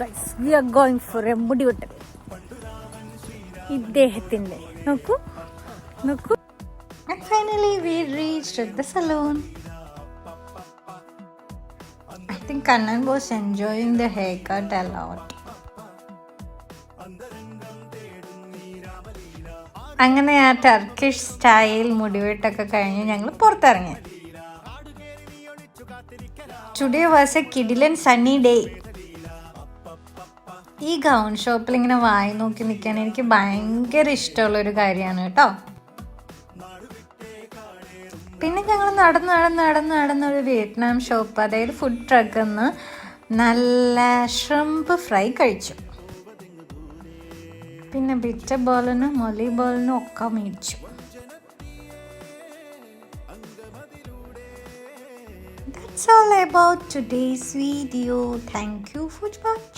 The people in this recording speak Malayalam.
Guys, we are going for a മുടിവെട്ടൽ. ഇദ്ദേഹത്തിൻ്റെ നോക്കൂ. And finally we reached at the salon. I think Kannan was enjoying the haircut a lot. അങ്ങനെ ആ ടർക്കിഷ് സ്റ്റൈൽ മുടിവെട്ടൊക്കെ കഴിഞ്ഞ് ഞങ്ങൾ പുറത്തിറങ്ങി. ടുഡേ വാസ് എ കിഡിലൻ സണ്ണി ഡേ. ഈ ഗൗൺ ഷോപ്പിൽ ഇങ്ങനെ വായി നോക്കി നിൽക്കാൻ എനിക്ക് ഭയങ്കര ഇഷ്ടമുള്ളൊരു കാര്യമാണ് കേട്ടോ. പിന്നെ ഞങ്ങൾ നടന്നൊരു വിയറ്റ്നാം ഷോപ്പ്, അതായത് ഫുഡ് ട്രക്കിൽ നിന്ന് നല്ല ഷ്രിംപ് ഫ്രൈ കഴിച്ചു. പിന്നെ ബിറ്റർ ബോളിനും മൊലി ബോളിനും ഒക്കെ മേടിച്ചു. That's all about today's video. Thank you for watching.